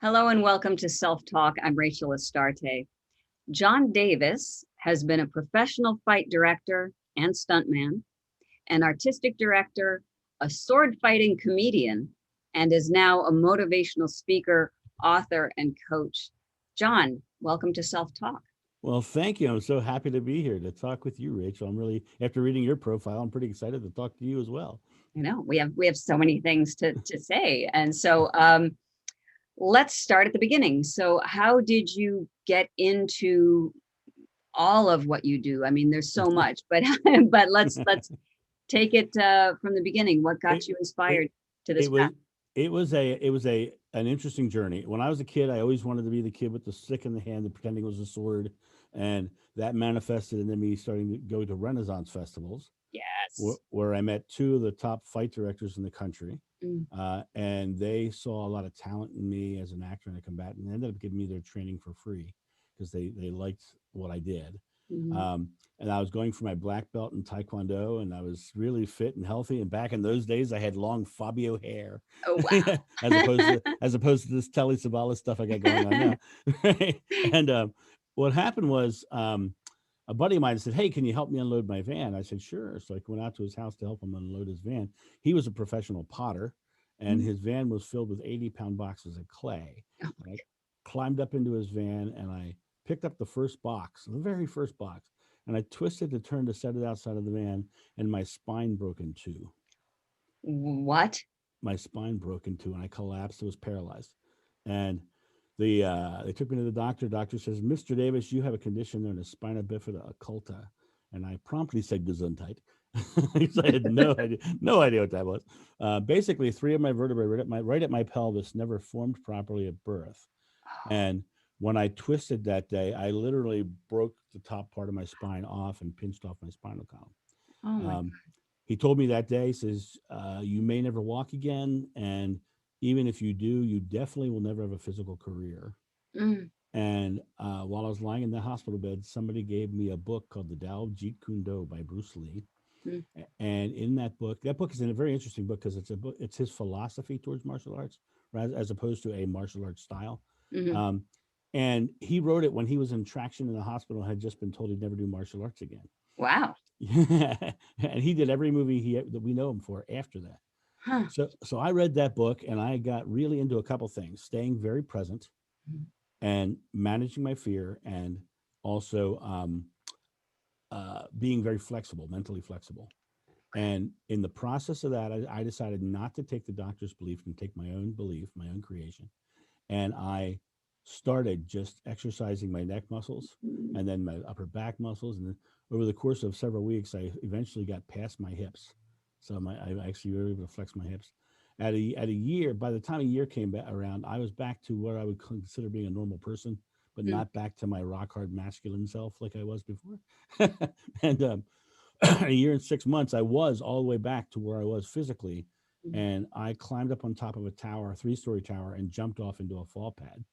Hello and welcome to Self Talk. I'm Rachel Astarte. John Davis has been a professional fight director and stuntman, an artistic director, a sword fighting comedian, and is now a motivational speaker, author, and coach. John, welcome to Self Talk. Well, thank you. I'm so happy to be here to talk with you, Rachel. After reading your profile, I'm pretty excited to talk to you as well. You know, we have so many things to say. And so let's start at the beginning. So how did you get into all of what you do? I mean, there's so much, but but let's take it from the beginning. What got It, you it, inspired to this it was, path? an interesting journey. When I was a kid, I always wanted to be the kid with the stick in the hand and pretending it was a sword. And that manifested into me starting to go to Renaissance festivals Yes. where I met two of the top fight directors in the country. Mm, And they saw a lot of talent in me as an actor and a combatant, and ended up giving me their training for free because they liked what I did. mhm. Um, and I was going for my black belt in Taekwondo, and I was really fit and healthy. And back in those days, I had long Fabio hair, Oh as opposed to this Telly Savalas stuff I got going on now. Right? And what happened was a buddy of mine said, "Hey, can you help me unload my van?" I said, "Sure." So I went out to his house to help him unload his van. He was a professional potter, and wow. his van was filled with 80-pound boxes of clay. Oh, And I climbed up into his van and I picked up the first box, the very first box, and I twisted to turn to set it outside of the van, and my spine broke in two. what? My spine broke in two, and I collapsed. I was paralyzed, and they took me to the doctor. Doctor says, "Mr. Davis, you have a condition known as spina bifida occulta," and I promptly said Gesundheit. Because I had no idea what that was. Basically, three of my vertebrae right at my pelvis never formed properly at birth, Oh, and when I twisted that day, I literally broke the top part of my spine off and pinched off my spinal column. oh my Um, he told me that day, he says, "You may never walk again, and even if you do, you definitely will never have a physical career." God. Mm, And while I was lying in the hospital bed, somebody gave me a book called The Tao of Jeet Kune Do by Bruce Lee. mm, And in that book is a very interesting book because it's his philosophy towards martial arts, as opposed to a martial arts style. mhm. Um, and he wrote it when he was in traction in the hospital, had just been told he'd never do martial arts again. Wow. And he did every movie that we know him for after that. Huh. So I read that book and I got really into a couple things: staying very present Mm, and managing my fear, and also being very flexible, mentally flexible. And in the process of that, I decided not to take the doctor's belief and take my own belief, my own creation. And I started just exercising my neck muscles and then my upper back muscles. And then over the course of several weeks, I eventually got past my hips. So I actually were able to flex my hips. At a year, by the time a year came back around, I was back to where I would consider being a normal person, but mm, not back to my rock hard masculine self like I was before. And a year and 6 months, I was all the way back to where I was physically. mm. And I climbed up on top of a tower, a 3-story tower, and jumped off into a fall pad.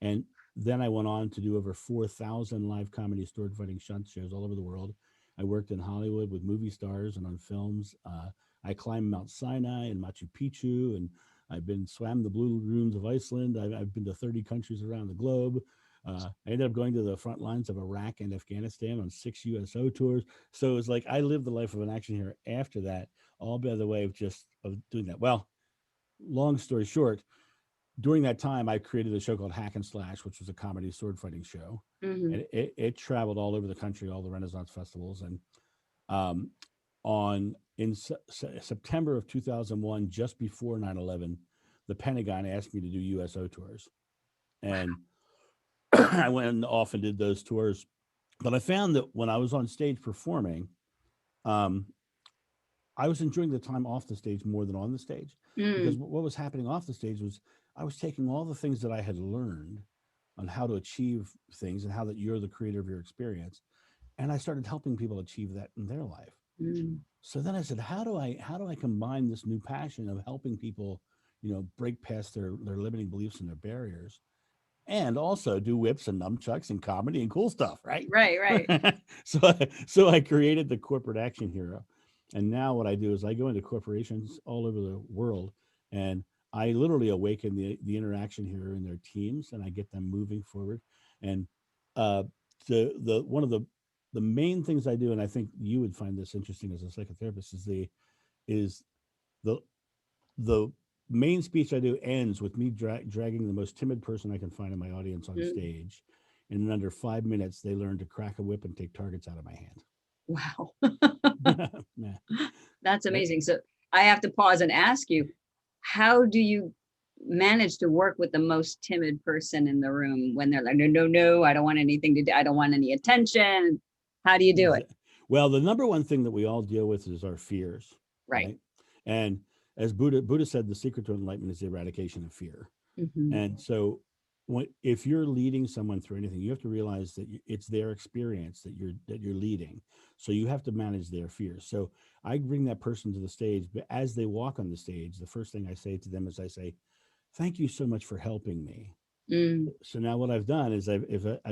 And then I went on to do over 4,000 live comedy sword fighting stunt shows all over the world. I worked in Hollywood with movie stars and on films. I climbed Mount Sinai and Machu Picchu, and I've been swam the blue lagoons of Iceland. I've been to 30 countries around the globe. I ended up going to the front lines of Iraq and Afghanistan on 6 USO tours. So it was like I lived the life of an action hero after that, all by the way of doing that. Well, long story short, during that time, I created a show called Hack and Slash, which was a comedy sword fighting show, Mhm. and it traveled all over the country, all the Renaissance festivals, and um, on in September of 2001, just before 9/11, the Pentagon asked me to do USO tours, and I went off and did those tours. But I found that when I was on stage performing, um, I was enjoying the time off the stage more than on the stage, because Mm, what was happening off the stage was I was taking all the things that I had learned on how to achieve things and how that you're the creator of your experience, and I started helping people achieve that in their life. mm. So then I said, how do I combine this new passion of helping people, break past their limiting beliefs and their barriers, and also do whips and nunchucks and comedy and cool stuff, right? Right, right. So I created the corporate action hero, and now what I do is I go into corporations all over the world, and I literally awaken the interaction here in their teams, and I get them moving forward. And uh, the one of the main things I do, and I think you would find this interesting as a psychotherapist, is the the main speech I do ends with me dragging the most timid person I can find in my audience on stage, and in under 5 minutes, they learn to crack a whip and take targets out of my hand. Wow. Yeah. That's amazing. So I have to pause and ask you, how do you manage to work with the most timid person in the room when they're like, no, no, no, I don't want anything to do. I don't want any attention. How do you do it? Well, the number one thing that we all deal with is our fears. Right. And as Buddha said, the secret to enlightenment is the eradication of fear. Mm-hmm. And so if you're leading someone through anything, you have to realize that it's their experience that you're leading. So you have to manage their fears. So I bring that person to the stage, but as they walk on the stage, the first thing I say to them is I say, thank you so much for helping me. So now what I've done is I've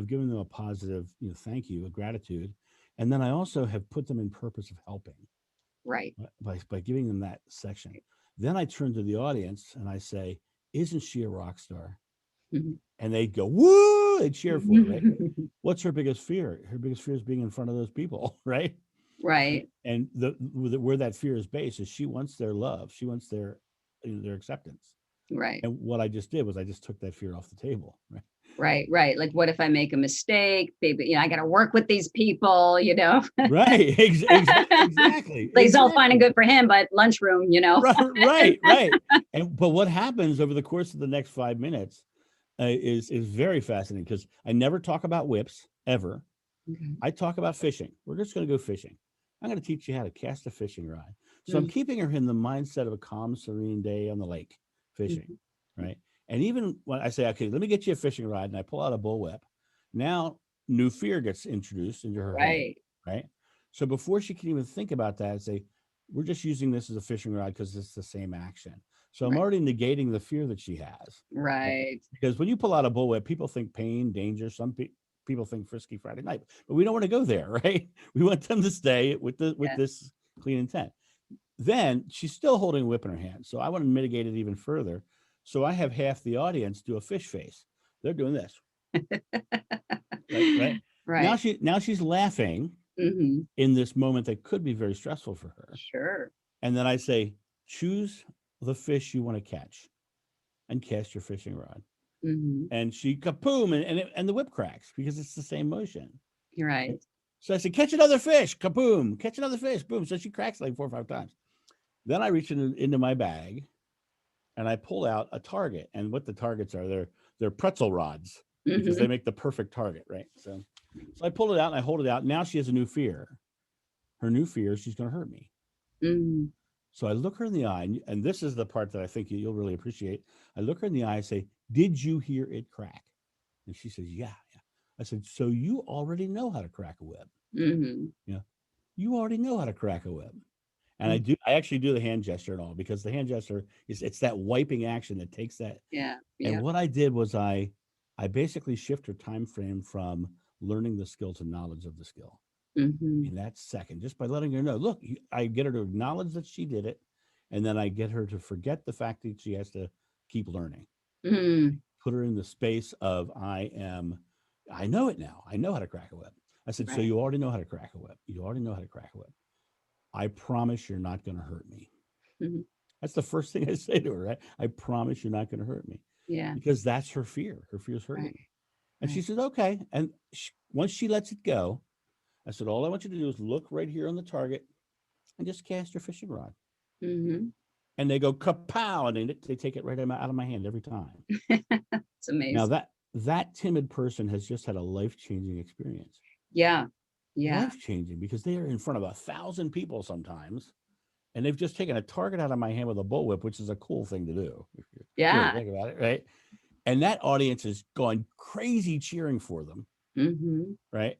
given them a positive, thank you, a gratitude. And then I also have put them in purpose of helping. Right. By giving them that section. Then I turn to the audience and I say, isn't she a rock star? Mm-hmm. And they go, woo, they cheer for her, right? What's her biggest fear? Her biggest fear is being in front of those people, right? Right. And where that fear is based is she wants their love. She wants their acceptance. Right. And what I just did was I just took that fear off the table, right? Right. Like, what if I make a mistake? Baby, I got to work with these people, Right. Exactly. It's all fine and good for him, but lunchroom, Right. But what happens over the course of the next 5 minutes is very fascinating, because I never talk about whips ever. Okay. I talk about fishing. We're just going to go fishing. I'm going to teach you how to cast a fishing rod. So I'm keeping her in the mindset of a calm, serene day on the lake fishing, right? And even when I say, okay, let me get you a fishing rod, and I pull out a bullwhip, now new fear gets introduced into her head, right? So before she can even think about that, I say, we're just using this as a fishing rod because it's the same action. So I'm already negating the fear that she has. Right. Because when you pull out a bullwhip, people think pain, danger. Some people think Frisky Friday night, but we don't want to go there, right? We want them to stay with this clean intent. Then she's still holding a whip in her hand. So I want to mitigate it even further. So I have half the audience do a fish face. They're doing this. Right. Now she's laughing in this moment that could be very stressful for her. Sure. And then I say, choose the fish you want to catch and cast your fishing rod. And she kapoom, and the whip cracks because it's the same motion. You're right. So I said, catch another fish, kaboom, catch another fish, boom. So she cracks like 4 or 5 times. Then I reach into my bag and I pull out a target. And what the targets are, they're pretzel rods because they make the perfect target, right? So I pull it out and I hold it out. Now she has a new fear. Her new fear is she's going to hurt me. So I look her in the eye, and this is the part that I think you'll really appreciate. I look her in the eye and say, did you hear it crack? And she says, yeah. I said, so you already know how to crack a whip. You already know how to crack a whip. And I actually do the hand gesture and all, because the hand gesture it's that wiping action that takes that. Yeah. And what I did was I basically shift her time frame from learning the skill to knowledge of the skill. In that second, just by letting her know, look, I get her to acknowledge that she did it. And then I get her to forget the fact that she has to keep learning. Put her in the space of I know it now. I know how to crack a whip. I said, so you already know how to crack a whip. You already know how to crack a whip. I promise you're not going to hurt me. That's the first thing I say to her, right? I promise you're not going to hurt me. Yeah. Because that's her fear. Her fear is hurting me. And she says, okay. And once she lets it go, I said, all I want you to do is look right here on the target and just cast your fishing rod. And they go kapow, and they take it right out of my hand every time. It's amazing. Now that timid person has just had a life-changing experience. Yeah. Life-changing, because they are in front of 1,000 people sometimes, and they've just taken a target out of my hand with a bullwhip, which is a cool thing to do. If you really think about it, right? And that audience is going crazy cheering for them. Right.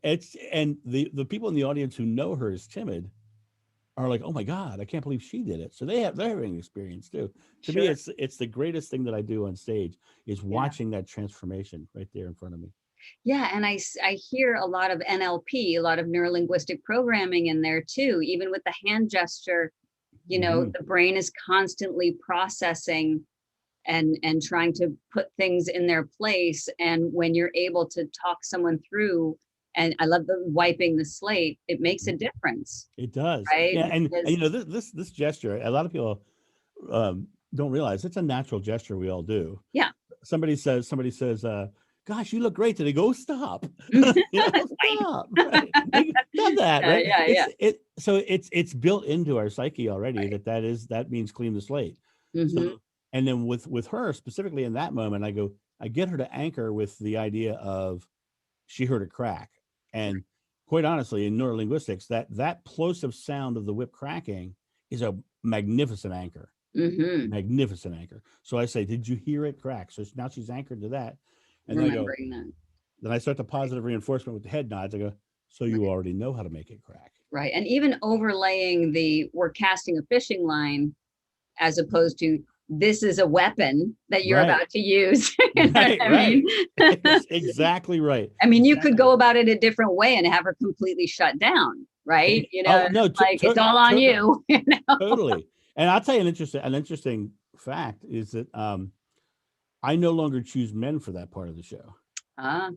And the people in the audience who know her as timid are like, oh my God, I can't believe she did it. So they're having an experience too. To me, it's the greatest thing that I do on stage is watching that transformation right there in front of me. Yeah. And I hear a lot of NLP, a lot of neurolinguistic programming in there too. Even with the hand gesture, the brain is constantly processing and trying to put things in their place. And when you're able to talk someone through, and I love the wiping the slate, it makes a difference, It does. right? Yeah. And Because, you know, this gesture, a lot of people don't realize it's a natural gesture we all do. yeah. Somebody says, gosh, you look great today. Go stop. You know, stop. Right. Like, done that, right? Yeah. So it's built into our psyche already Right. that means clean the slate. Mm-hmm. So, and then with her specifically in that moment, I get her to anchor with the idea of she heard a crack. And quite honestly, in neurolinguistics, that plosive sound of the whip cracking is a magnificent anchor. Mm-hmm. Magnificent anchor. So I say, did you hear it crack? So now she's anchored to that. And then I go, Remembering that. then I start the positive reinforcement with the head nods. I go, so you Right. already know how to make it crack. Right. And even overlaying we're casting a fishing line, as opposed to, this is a weapon that you're Right. about to use. You know Right, what I mean? Exactly right. I mean, you Exactly. could go about it a different way and have her completely shut down, right? You know, Oh no, like it's all on you. You know? Totally. And I'll tell you an interesting fact is that I no longer choose men for that part of the show Ah,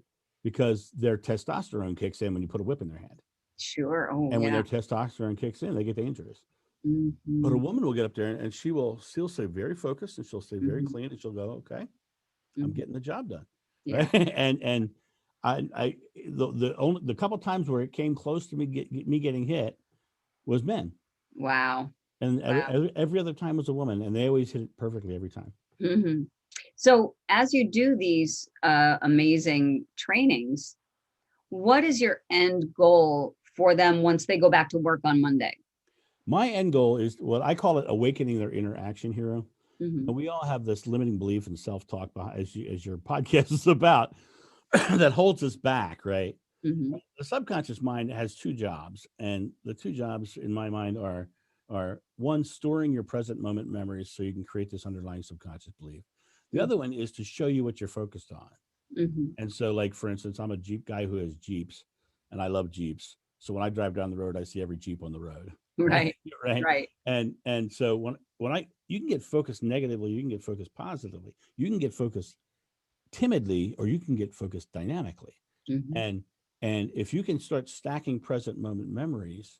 because their testosterone kicks in when you put a whip in their hand. sure. Oh, And when yeah. their testosterone kicks in, they get dangerous. Mm-hmm. But a woman will get up there and she'll stay very focused and she'll stay very Mm-hmm. clean and she'll go, okay, I'm Mm-hmm. getting the job done. Yeah. Right. And the couple times where it came close to me getting hit was men. Wow. And Wow. every other time was a woman, and they always hit it perfectly every time. Mm-hmm. So as you do these amazing trainings, what is your end goal for them once they go back to work on Monday? My end goal is what I call it awakening their inner action hero. Mm-hmm. And we all have this limiting belief in self-talk as your podcast is about that holds us back, right? Mm-hmm. The subconscious mind has two jobs, and the two jobs in my mind are one, storing your present moment memories so you can create this underlying subconscious belief. The other one is to show you what you're focused on. Mm-hmm. And so, like, for instance, I'm a Jeep guy who has Jeeps, and I love Jeeps. So when I drive down the road, I see every Jeep on the road. Right. Right. Right. And so you can get focused negatively, you can get focused positively, you can get focused timidly, or you can get focused dynamically. Mm-hmm. And if you can start stacking present moment memories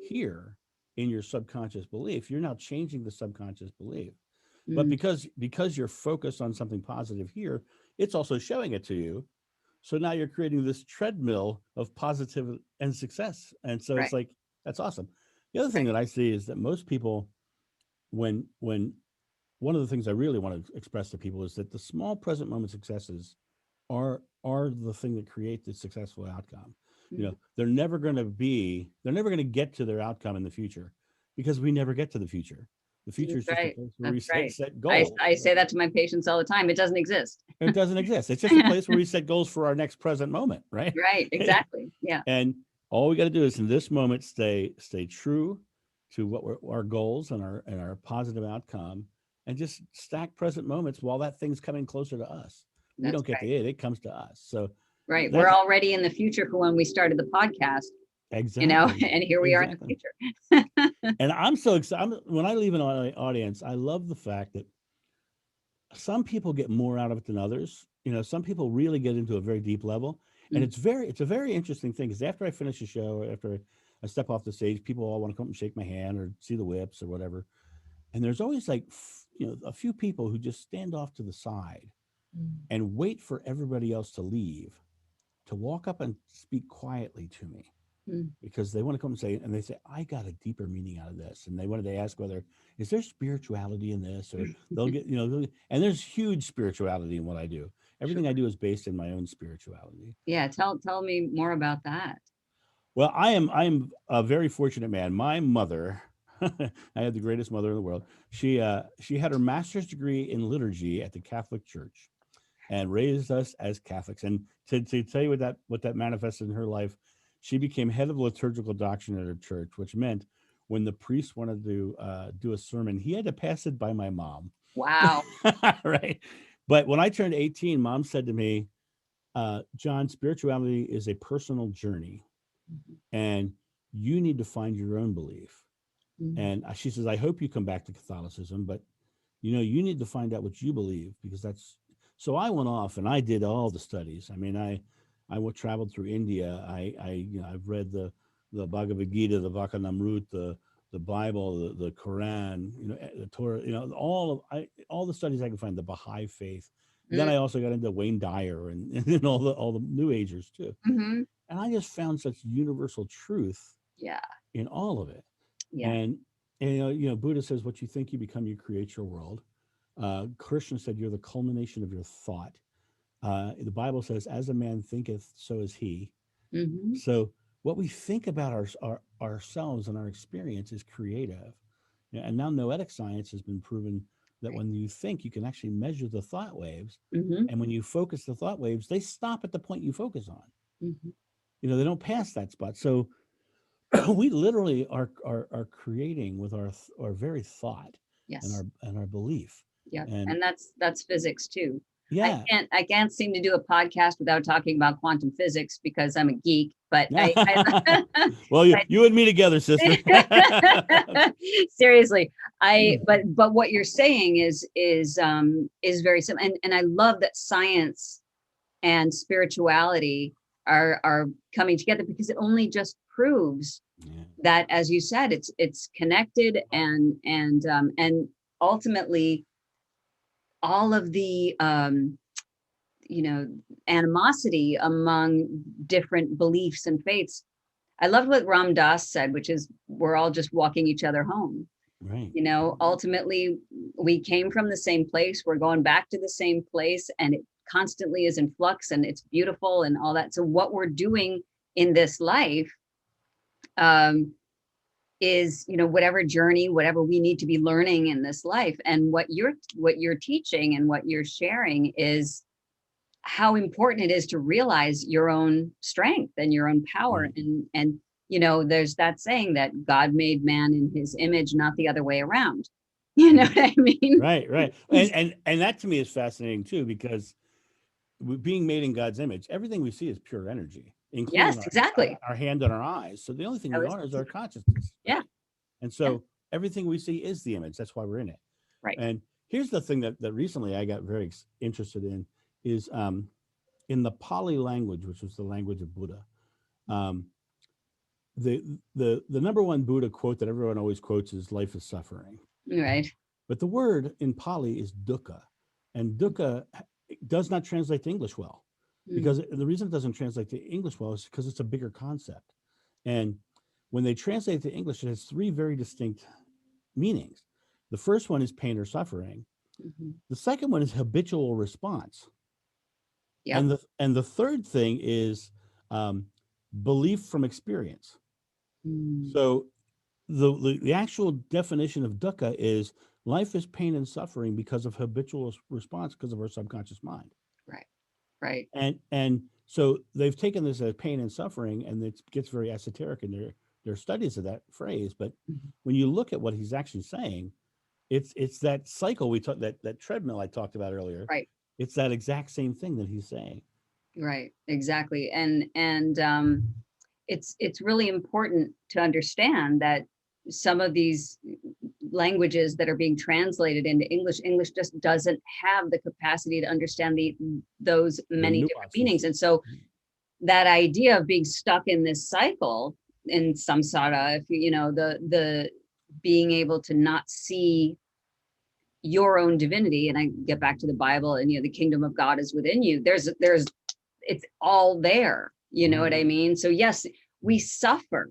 here in your subconscious belief, you're now changing the subconscious belief. But because you're focused on something positive here, it's also showing it to you. So now you're creating this treadmill of positive and success. And so it's Right. like, that's awesome. The other thing that I see is that most people, when one of the things I really want to express to people is that the small present moment successes are the thing that create the successful outcome. You know, they're never going to get to their outcome in the future, because we never get to the future. The future is That's just a right. place where we That's right. set goals. I say that to my patients all the time. It doesn't exist. It doesn't exist. It's just a place where we set goals for our next present moment, right? Right. Exactly. Yeah. And all we got to do is in this moment stay true to what our goals and our positive outcome, and just stack present moments while that thing's coming closer to us. We That's don't get right. to it comes to us. So Right. We're that's already in the future for when we started the podcast, you know, exactly and here we are in the exactly. future. And I'm so excited when I leave an audience. I love the fact that some people get more out of it than others. You know, some people really get into a very deep level, and Mm. it's a very interesting thing, because after I finish a show, after I step off the stage, people all want to come and shake my hand or see the whips or whatever. And there's always like, a few people who just stand off to the side and wait for everybody else to leave to walk up and speak quietly to me, Mm. because they want to come and say, I got a deeper meaning out of this. And they wanted to ask whether, is there spirituality in this? Or they'll get, and there's huge spirituality in what I do. Everything I do is based in my own spirituality. Yeah. Tell me more about that. Well, I'm a very fortunate man. My mother, I had the greatest mother in the world. She had her master's degree in liturgy at the Catholic Church, and raised us as Catholics. And to tell you what that manifested in her life, she became head of liturgical doctrine at her church, which meant when the priest wanted to do a sermon, he had to pass it by my mom. Wow. Right. But when I turned 18, Mom said to me, John, spirituality is a personal journey, and you need to find your own belief. Mm. And she says, I hope you come back to Catholicism, but you need to find out what you believe, because that's, so I went off and I did all the studies. I mean, traveled through India. I've read the Bhagavad Gita, the Vakanamrut, the Bible, the Quran, the Torah, all the studies I can find, the Baha'i faith. Then I also got into Wayne Dyer and all the New Agers too. Mm-hmm. And I just found such universal truth in all of it. Yeah. And Buddha says, what you think you become, you create your world. Krishna said, you're the culmination of your thought. The Bible says, as a man thinketh, so is he. Mm-hmm. So what we think about ourselves and our experience is creative. And now noetic science has been proven that when you think, you can actually measure the thought waves. Mm-hmm. And when you focus the thought waves, they stop at the point you focus on. Mm-hmm. They don't pass that spot. So we literally are creating with our very thought. Yes. and our belief. Yeah. And that's physics too. yeah. I can't seem to do a podcast without talking about quantum physics because I'm a geek, but well, you and me together, sister. Seriously. But what you're saying is very simple. And I love that science and spirituality are coming together, because it only just proves that, as you said, it's connected, and ultimately all of the animosity among different beliefs and faiths. I loved what Ram Dass said, which is, we're all just walking each other home. Right. Ultimately we came from the same place, we're going back to the same place, and it constantly is in flux, and it's beautiful and all that. So what we're doing in this life is, whatever journey, whatever we need to be learning in this life. And what you're teaching and what you're sharing is how important it is to realize your own strength and your own power. And there's that saying that God made man in his image, not the other way around. You know what I mean? Right. And that to me is fascinating too, because being made in God's image, everything we see is pure energy, including exactly. our hand and our eyes. So the only thing we are is our consciousness. Yeah. And so everything we see is the image. That's why we're in it. Right. And here's the thing that recently I got very interested in is in the Pali language, which was the language of Buddha. The number one Buddha quote that everyone always quotes is "Life is suffering." Right. But the word in Pali is dukkha, and dukkha does not translate to English well, because the reason it doesn't translate to English well is because it's a bigger concept. And when they translate it to English, it has three very distinct meanings. The first one is pain or suffering. Mm-hmm. The second one is habitual response. Yep. And the third thing is belief from experience. So the actual definition of dukkha is life is pain and suffering because of habitual response, because of our subconscious mind. Right. And so they've taken this as pain and suffering, and it gets very esoteric in their studies of that phrase. But when you look at what he's actually saying, it's that cycle we talked, that treadmill I talked about earlier. Right. It's that exact same thing that he's saying. Right. Exactly. And it's really important to understand that some of these languages that are being translated into English just doesn't have the capacity to understand those many different meanings. And so that idea of being stuck in this cycle in samsara, if the being able to not see your own divinity, and I get back to the Bible, and the kingdom of God is within you. There's it's all there. You know what I mean? So yes, we suffer,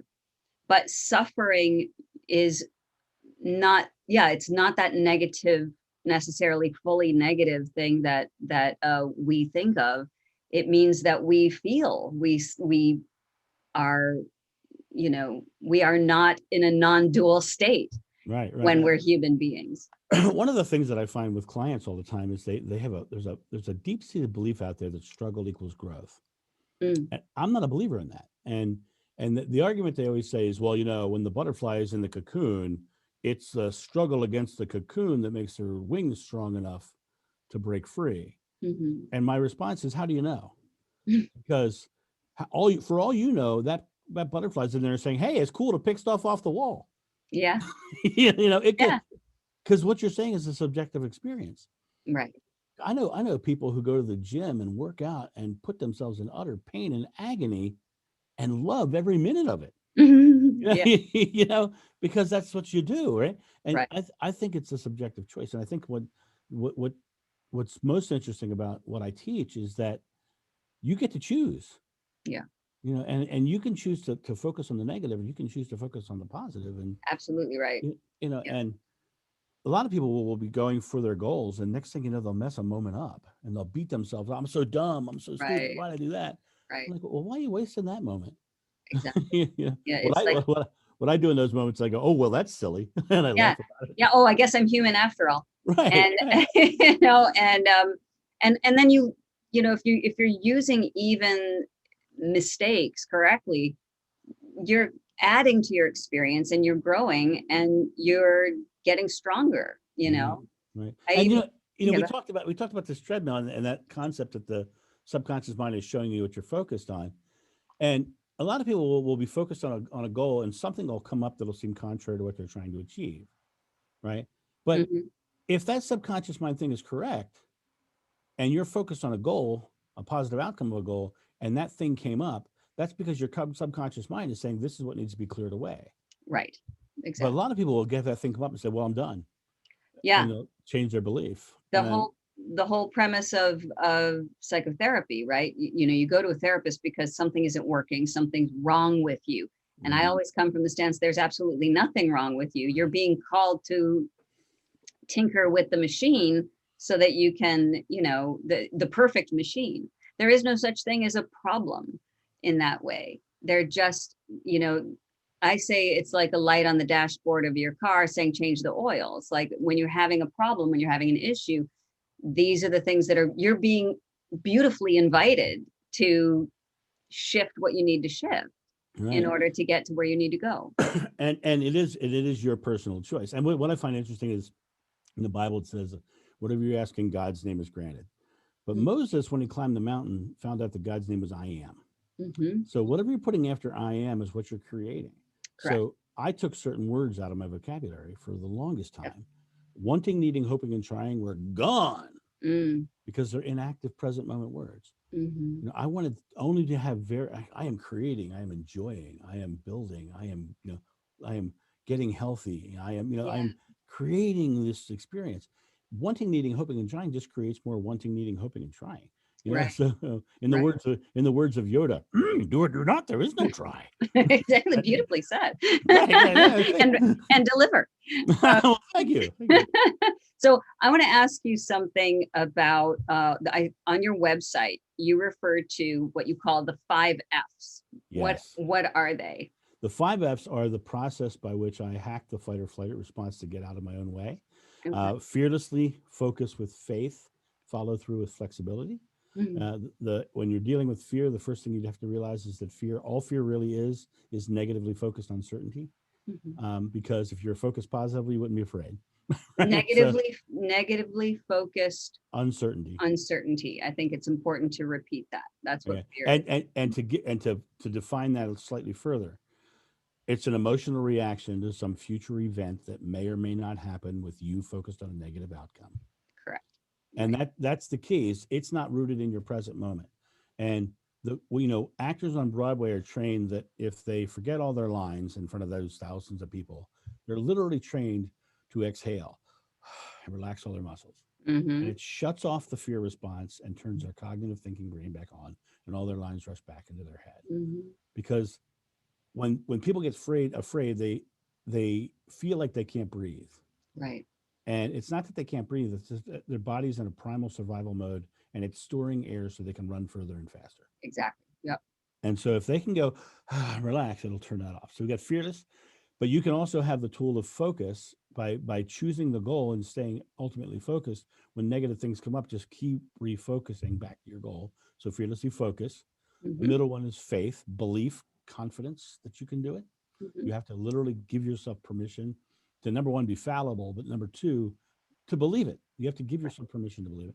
but suffering is not, it's not that negative, necessarily fully negative thing that we think of. It means that we feel, we are, we are not in a non-dual state. Right. When we're human beings. One of the things that I find with clients all the time is they have there's a deep-seated belief out there that struggle equals growth. And I'm not a believer in that. And the argument they always say is, well, when the butterfly is in the cocoon, it's the struggle against the cocoon that makes her wings strong enough to break free. Mm-hmm. And my response is, how do you know? Because for all you know, that butterfly's in there saying, hey, it's cool to pick stuff off the wall. Yeah. It could. Yeah. because what you're saying is a subjective experience. Right. I know people who go to the gym and work out and put themselves in utter pain and agony and love every minute of it. Yeah. You know, because that's what you do, right? And Right. I think it's a subjective choice. And I think what what what's most interesting about what I teach is that you get to choose. Yeah. You know, and you can choose to focus on the negative, and you can choose to focus on the positive, and Absolutely right. you know, Yeah. and a lot of people will be going for their goals, and next thing you know, they'll mess a moment up, and they'll beat themselves. I'm so dumb. I'm so stupid. Right. Why did I do that? I'm Right. like, well, why are you wasting that moment? Exactly. Yeah. Yeah. What It's I like, what I do in those moments, I go, oh well, that's silly, and I yeah. laugh about it. Yeah. Oh, I guess I'm human after all. Right, And, right. and then if you're using even mistakes correctly, you're adding to your experience and you're growing and you're getting stronger, Right, right. I And even, we yeah, talked about this treadmill and that concept that the subconscious mind is showing you what you're focused on. And a lot of people will be focused on a goal, and something will come up that'll seem contrary to what they're trying to achieve, right? But mhm, if that subconscious mind thing is correct, and you're focused on a goal, a positive outcome of a goal, and that thing came up, that's because your subconscious mind is saying this is what needs to be cleared away. right, But a exactly. lot of people will get that thing come up and say, "Well, I'm done," Yeah. and they'll change their belief. The whole the whole premise of psychotherapy, right? You go to a therapist because something isn't working, something's wrong with you. And I Mhm. always come from the stance there's absolutely nothing wrong with you. You're being called to tinker with the machine so that you can, the perfect machine. There is no such thing as a problem in that way. They're just, you know, I say it's like a light on the dashboard of your car saying change the oil. It's like when you're having a problem, when you're having an issue, these are the things that you're being beautifully invited to shift what you need to shift in Right. order to get to where you need to go. And it is your personal choice. And what I find interesting is in the Bible it says, "Whatever you ask in God's name is granted." But Moses, when he climbed the mountain, found out that God's name was I am. Mm-hmm. So whatever you're putting after I am is what you're creating. Correct. So I took certain words out of my vocabulary for the longest Yep. time. Wanting, needing, hoping, and trying were gone Mm, because they're inactive present moment words. mm-hmm. I wanted only to have I am creating, I am enjoying, I am building, I am, I am getting healthy, I Yeah. am creating this experience. Wanting, needing, hoping, and trying just creates more wanting, needing, hoping, and trying. Right. So Right. in the words of Yoda, do or do not, there is no try. Exactly. Beautifully said. Right, yeah, yeah. And deliver. Uh, Well, thank you. Thank you. so I want to ask you something about on your website, you refer to what you call the 5 Fs. Yes. What are they? The 5 F's are the process by which I hack the fight or flight response to get out of my own way. Okay. Fearlessly focus with faith, follow through with flexibility. Mhm. The when you're dealing with fear, the first thing you have to realize is that all fear really is negatively focused uncertainty. Mhm. Because if you're focused positively, you wouldn't be afraid. Right? So Negatively focused uncertainty. uncertainty. I think it's important to repeat that. That's what Okay. fear is. And to define that slightly further, it's an emotional reaction to some future event that may or may not happen with you focused on a negative outcome. Correct. And Right. that's the key. It's not rooted in your present moment. And actors on Broadway are trained that if they forget all their lines in front of those thousands of people, they're literally trained to exhale and relax all their muscles. And Mm-hmm. it shuts off the fear response and turns their cognitive thinking brain back on, and all their lines rush back into their head. Mm-hmm. Because when people get afraid, they feel like they can't breathe. Right. And it's not that they can't breathe, it's just that their body's in a primal survival mode, and it's storing air so they can run further and faster. Exactly. Yep. And so if they can go relax, it'll turn that off. So we got fearless, but you can also have the tool of focus by choosing the goal and staying ultimately focused. When negative things come up, just keep refocusing back to your goal. So fearlessly focus. The Mm-hmm. middle one is faith, belief, confidence that you can do it. Mm-hmm. You have to literally give yourself permission to, number one, be fallible, but number two, to believe it. You have to give Right. yourself permission to believe it.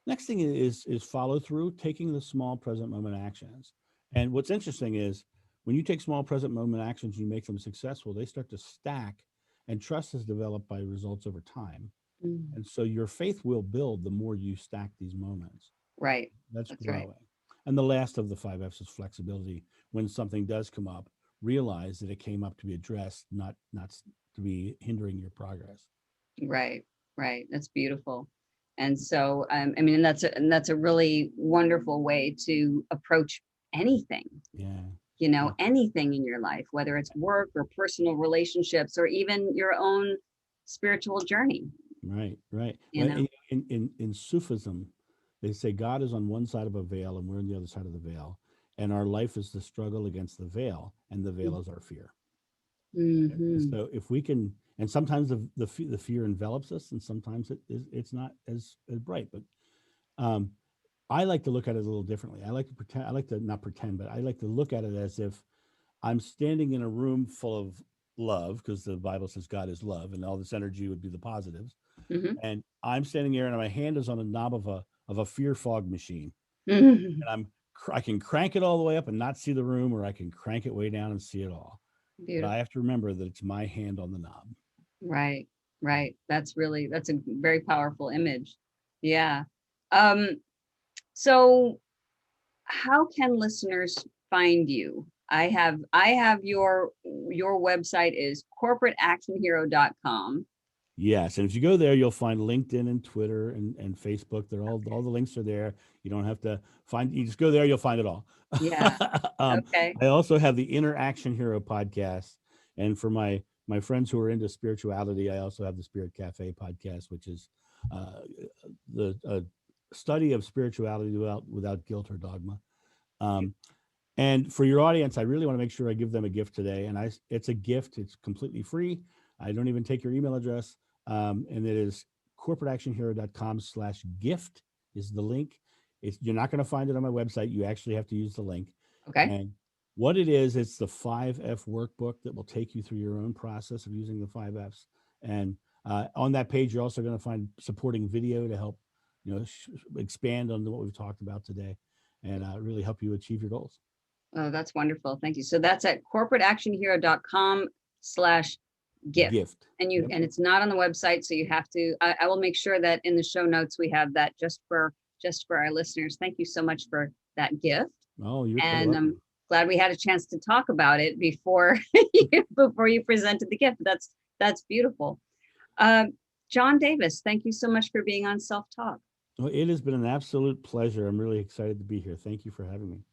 Next thing is follow through, taking the small present moment actions. And what's interesting is when you take small present moment actions, you make them successful, they start to stack And trust is developed by results over time. Mm. And so your faith will build the more you stack these moments. Right. That's That's right. growing. And the last of the 5 F's is flexibility. When something does come up, realize that it came up to be addressed, not to be hindering your progress. Right. Right. That's beautiful. And so, I mean, and that's a really wonderful way to approach anything, Yeah. Yeah. anything in your life, whether it's work or personal relationships or even your own spiritual journey, Right. Right. you Well, know? in Sufism, they say God is on one side of a veil and we're on the other side of the veil. And our life is the struggle against the veil, and the veil is our fear. And Mm-hmm. so if we can, and sometimes the fear envelops us, and sometimes it's not as bright. But um, I like to look at it a little differently. I like to pretend. I like to not pretend, but I like to look at it as if I'm standing in a room full of love, because the Bible says God is love, and all this energy would be the positives. Mm-hmm. And I'm standing here, and my hand is on a knob of a fear fog machine, Mm-hmm. and I can crank it all the way up and not see the room, or I can crank it way down and see it all. But I Beautiful. have to remember that it's my hand on the knob. Right. Right. That's a very powerful image. Yeah. Um, so how can listeners find you? I have your website is corporateactionhero.com. Yes, and if you go there, you'll find LinkedIn and Twitter and Facebook. They're all the links are there. You don't have to find. You just go there, you'll find it all. Yeah. um, Okay. I also have the Interaction Hero podcast, and for my friends who are into spirituality, I also have the Spirit Cafe podcast, which is uh, the study of spirituality without guilt or dogma. Um, And for your audience, I really want to make sure I give them a gift today. And it's a gift. It's completely free. I don't even take your email address. And it is corporateactionhero.com/gift is the link. You're not going to find it on my website. You actually have to use the link. Okay. And what it is, it's the 5F workbook that will take you through your own process of using the 5Fs. And on that page, you're also going to find supporting video to help, expand on what we've talked about today, and really help you achieve your goals. Oh, that's wonderful. Thank you. So that's at corporateactionhero.com/gift. Gift. And Yep. it's not on the website. So you have to, I will make sure that in the show notes, we have that just for our listeners. Thank you so much for that gift. Oh, you're quite And I'm welcome. glad we had a chance to talk about it before before you presented the gift. That's beautiful. John Davis, thank you so much for being on Self Talk. Well, it has been an absolute pleasure. I'm really excited to be here. Thank you for having me.